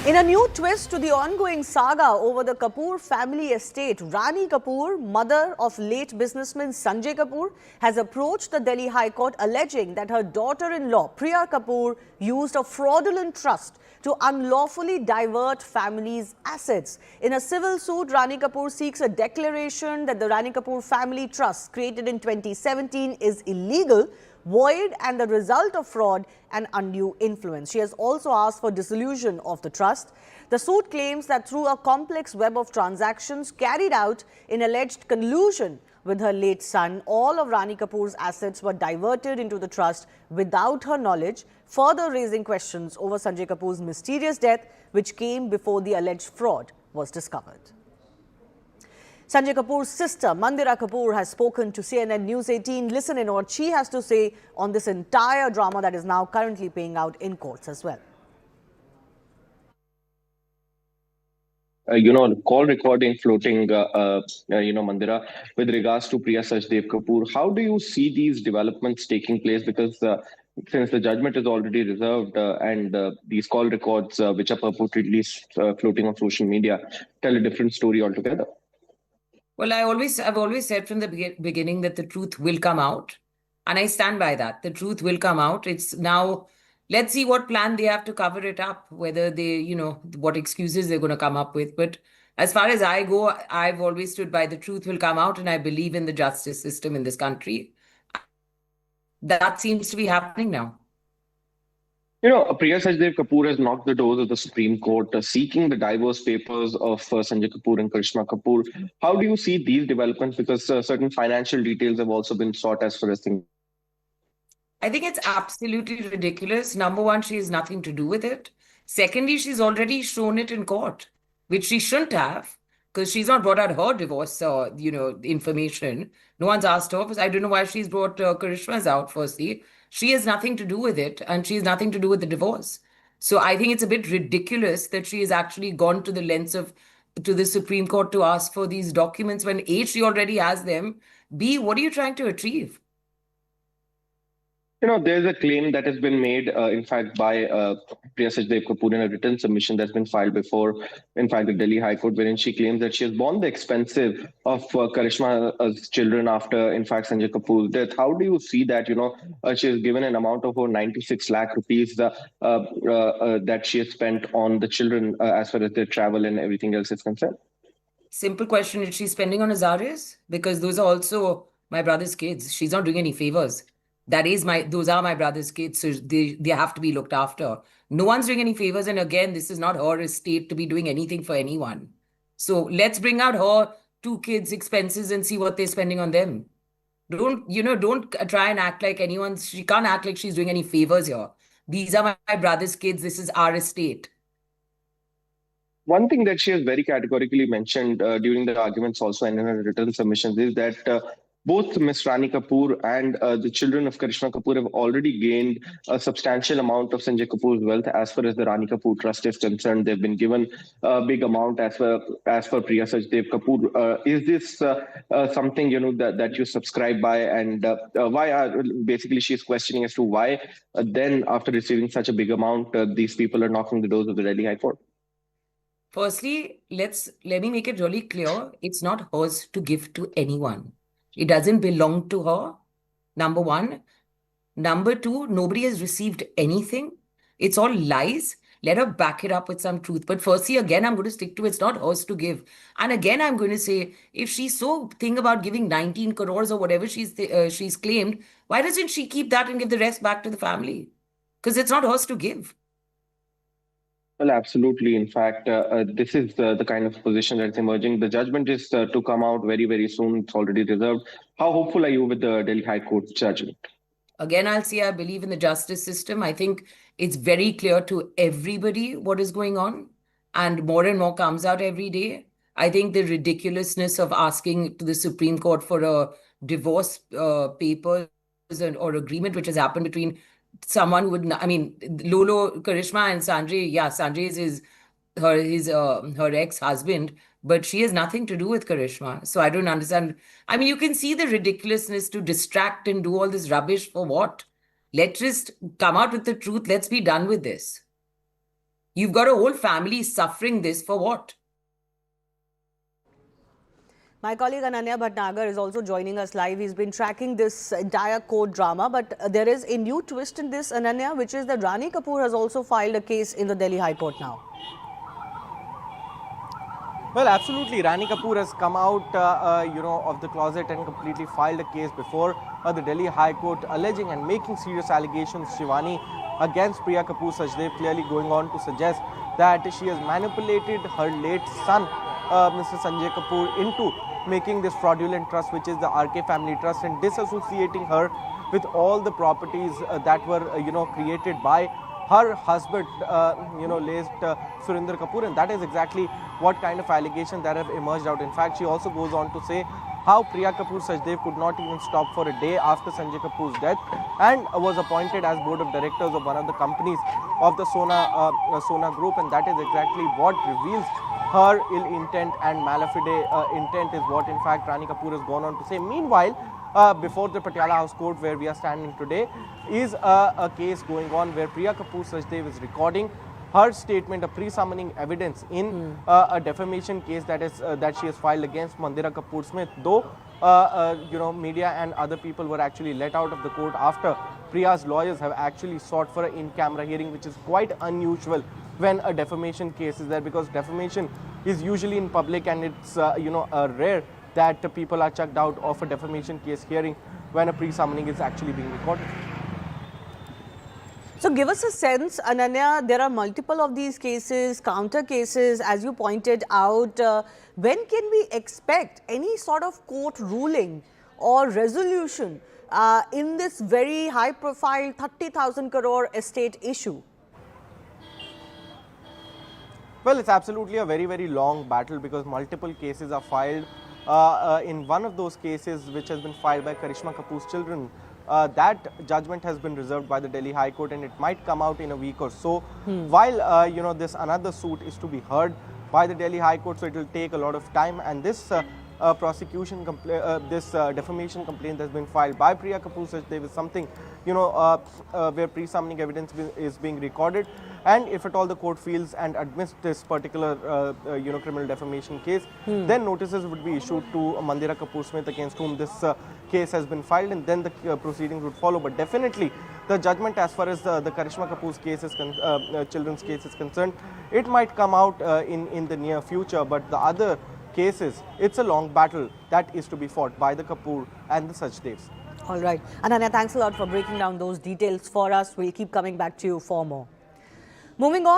In a new twist to the ongoing saga over the Kapur family estate, Rani Kapur, mother of late businessman Sunjay Kapur, has approached the Delhi High Court alleging that her daughter-in-law, Priya Kapur, used a fraudulent trust to unlawfully divert family's assets. In a civil suit, Rani Kapur seeks a declaration that the Rani Kapur Family Trust, created in 2017, is illegal, void and the result of fraud and undue influence. She has also asked for dissolution of the trust. The suit claims that through a complex web of transactions carried out in alleged collusion with her late son, all of Rani Kapur's assets were diverted into the trust without her knowledge, further raising questions over Sunjay Kapur's mysterious death, which came before the alleged fraud was discovered. Sunjay Kapur's sister, Mandira Kapur, has spoken to CNN News 18. Listen in what she has to say on this entire drama that is now currently playing out in courts as well. Call recording floating, Mandira, with regards to Priya Sachdev Kapur. How do you see these developments taking place? Because since the judgment is already reserved and these call records, which are purportedly floating on social media, tell a different story altogether. Well, I've always said from the beginning that the truth will come out. And I stand by that. The truth will come out. It's now, let's see what plan they have to cover it up, whether they, what excuses they're going to come up with. But as far as I go, I've always stood by the truth will come out, and I believe in the justice system in this country. That seems to be happening now. Priya Sachdev Kapur has knocked the doors of the Supreme Court, seeking the divorce papers of Sanjay Kapur and Karishma Kapur. How do you see these developments? Because certain financial details have also been sought as far as things. I think it's absolutely ridiculous. Number one, she has nothing to do with it. Secondly, she's already shown it in court, which she shouldn't have, because she's not brought out her divorce, information. No one's asked her. I don't know why she's brought Karishma's out, firstly. She has nothing to do with it, and she has nothing to do with the divorce. So I think it's a bit ridiculous that she has actually gone to the lengths to the Supreme Court to ask for these documents when A, she already has them. B, what are you trying to achieve? There's a claim that has been made, in fact, by Priya Sachdev Kapur in a written submission that's been filed before, in fact, the Delhi High Court, wherein she claims that she has borne the expenses of Karishma's children after, in fact, Sanjay Kapur's death. How do you see that, she has given an amount of over 96 lakh rupees that she has spent on the children as far as their travel and everything else is concerned? Simple question, is she spending on Azaris? Because those are also my brother's kids. She's not doing any favors. Those are my brother's kids, so they have to be looked after. No one's doing any favors, and again, this is not her estate to be doing anything for anyone. So let's bring out her 2 kids' expenses and see what they're spending on them. Don't try and act like she can't act like she's doing any favors here. These are my brother's kids, this is our estate. One thing that she has very categorically mentioned during the arguments also and in her written submissions is that both Ms. Rani Kapur and the children of Karishma Kapur have already gained a substantial amount of Sanjay Kapur's wealth as far as the Rani Kapur Trust is concerned. They've been given a big amount as per Priya Sachdev Kapur. Is this something that you subscribe by, and why basically she's questioning as to why then after receiving such a big amount these people are knocking the doors of the Delhi High Court? Firstly, let me make it really clear. It's not hers to give to anyone. It doesn't belong to her, number one. Number two, nobody has received anything. It's all lies. Let her back it up with some truth. But firstly, again, I'm going to stick to it's not hers to give. And again, I'm going to say, if she's so thinking about giving 19 crores or whatever she's claimed, why doesn't she keep that and give the rest back to the family? Because it's not hers to give. Well, absolutely. In fact, this is the kind of position that's emerging. The judgment is to come out very, very soon. It's already reserved. How hopeful are you with the Delhi High Court judgment? Again, I'll say I believe in the justice system. I think it's very clear to everybody what is going on, and more comes out every day. I think the ridiculousness of asking to the Supreme Court for a divorce papers or agreement, which has happened between someone who would, Lolo, Karishma and Sanjay, Sanjay is her ex-husband, but she has nothing to do with Karishma. So I don't understand. You can see the ridiculousness to distract and do all this rubbish for what? Let's just come out with the truth. Let's be done with this. You've got a whole family suffering this for what? My colleague Ananya Bhatnagar is also joining us live. He's been tracking this entire court drama, but there is a new twist in this, Ananya, which is that Rani Kapur has also filed a case in the Delhi High Court now. Well, absolutely. Rani Kapur has come out, of the closet and completely filed a case before the Delhi High Court, alleging and making serious allegations, Shivani, against Priya Kapur Sachdev, clearly going on to suggest that she has manipulated her late son, Mr. Sunjay Kapur, into making this fraudulent trust, which is the RK Family Trust, and disassociating her with all the properties that were, created by her husband, late Surinder Kapur, and that is exactly what kind of allegations that have emerged out. In fact, she also goes on to say how Priya Kapur Sachdev could not even stop for a day after Sanjay Kapur's death and was appointed as board of directors of one of the companies of the Sona group, and that is exactly what reveals her ill intent and malafide intent is what in fact Rani Kapur has gone on to say. Meanwhile, before the Patiala House Court where we are standing today is a case going on where Priya Kapur Sachdev is recording her statement, a pre-summoning evidence in a defamation case that she has filed against Mandira Kapur Smith. Though media and other people were actually let out of the court after Priya's lawyers have actually sought for an in-camera hearing, which is quite unusual when a defamation case is there, because defamation is usually in public and it's rare that people are chucked out of a defamation case hearing when a pre-summoning is actually being recorded. So give us a sense, Ananya, there are multiple of these cases, counter cases, as you pointed out. When can we expect any sort of court ruling or resolution in this very high profile 30,000 crore estate issue? Well, it's absolutely a very, very long battle because multiple cases are filed. In one of those cases, which has been filed by Karishma Kapur's children, that judgment has been reserved by the Delhi High Court and it might come out in a week or so. While, this another suit is to be heard by the Delhi High Court, so it will take a lot of time. And this defamation complaint that's been filed by Priya Kapur Sachdev is something, where pre-summoning evidence is being recorded. And if at all the court feels and admits this particular, criminal defamation case, then notices would be issued to Mandira Kapur Smith against whom this case has been filed, and then the proceedings would follow. But definitely, the judgment as far as the Karishma Kapur's case is children's case is concerned, it might come out in the near future. But the other cases, it's a long battle that is to be fought by the Kapur and the Sachdevs. All right. Ananya, thanks a lot for breaking down those details for us. We'll keep coming back to you for more. Moving on.